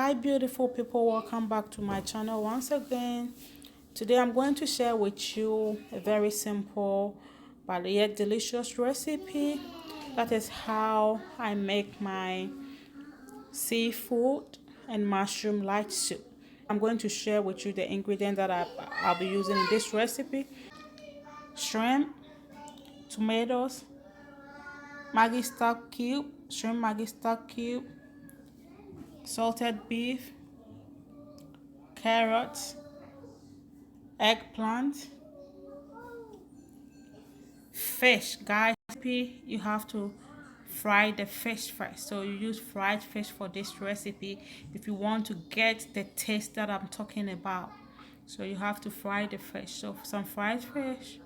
Hi beautiful people, welcome back to my channel once again. Today I'm going to share with you a very simple but yet delicious recipe. That is how I make my seafood and mushroom light soup. I'm going to share with you the ingredients that I'll be using in this recipe: shrimp, tomatoes, Maggi stock cube, shrimp Maggi stock cube, salted beef, carrots, eggplant, fish. Guys, you have to fry the fish first, so you use fried fish for this recipe if you want to get the taste that I'm talking about. So you have to fry the fish. So some fried fish,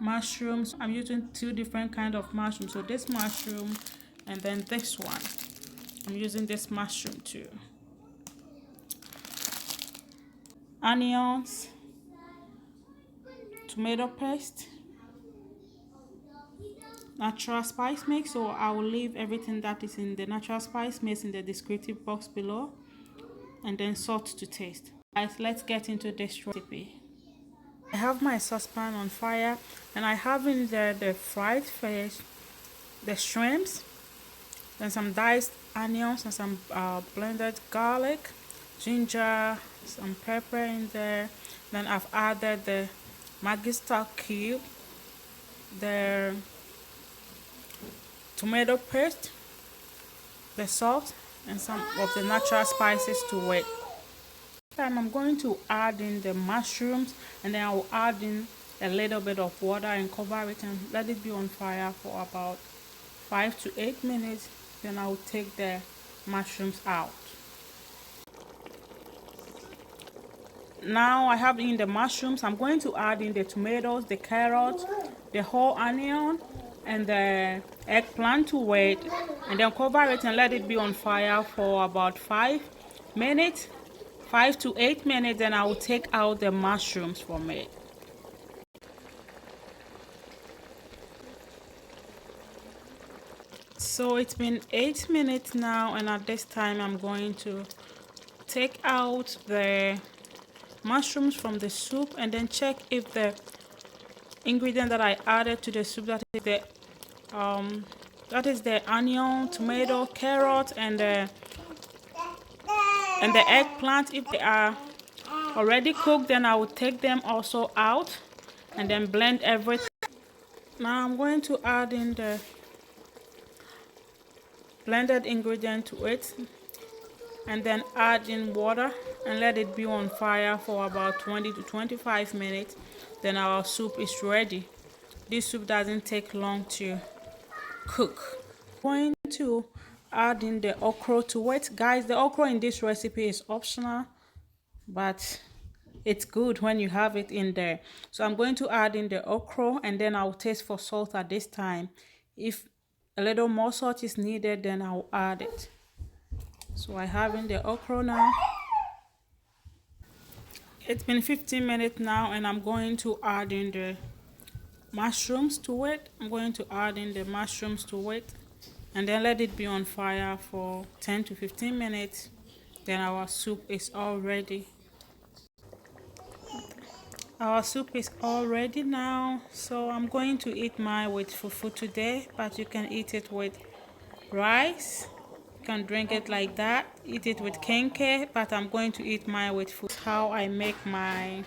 mushrooms. I'm using two different kind of mushrooms, so this mushroom and then this one. I'm using this mushroom too. Onions, tomato paste, natural spice mix. So I will leave everything that is in the natural spice mix in the descriptive box below, and then salt to taste. Guys, let's get into this recipe. I have my saucepan on fire and I have in there the fried fish, the shrimps, then some diced onions and some blended garlic, ginger, some pepper in there. Then I've added the Maggi stock cube, the tomato paste, the salt, and some of the natural spices to it. I'm going to add in the mushrooms, and then I will add in a little bit of water and cover it and let it be on fire for about 5 to 8 minutes. Then I will take the mushrooms out. Now I have in the mushrooms. I'm going to add in the tomatoes, the carrots, the whole onion, and the eggplant to it, and then cover it and let it be on fire for about 5 minutes, 5 to 8 minutes. Then I will take out the mushrooms from it. So it's been 8 minutes now, and at this time I'm going to take out the mushrooms from the soup and then check if the ingredient that I added to the soup, that is the onion, tomato, carrot, and the eggplant, if they are already cooked, then I will take them also out and then blend everything. Now I'm going to add in the blended ingredient to it, and then add in water and let it be on fire for about 20 to 25 minutes. Then our soup is ready. This soup doesn't take long to cook. I'm going to add in the okra to it. Guys, the okra in this recipe is optional, but it's good when you have it in there. So I'm going to add in the okra, and then I'll taste for salt at this time. If a little more salt is needed, then I'll add it. So I have in the okra now. It's been 15 minutes now, and I'm going to add in the mushrooms to it. I'm going to add in the mushrooms to it, and then let it be on fire for 10 to 15 minutes. Then our soup is all ready. Our soup is all ready now. So I'm going to eat mine with fufu today, but you can eat it with rice. You can drink it like that, eat it with kenke, but I'm going to eat mine with food. How I make my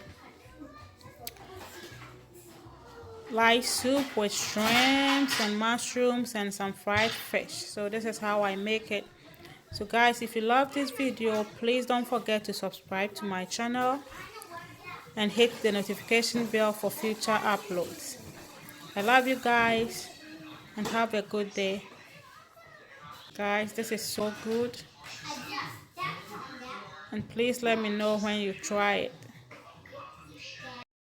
light soup with shrimps and mushrooms and some fried fish. So this is how I make it. So guys, if you love this video, please don't forget to subscribe to my channel and hit the notification bell for future uploads. I love you guys, and have a good day. Guys, this is so good, and please let me know when you try it.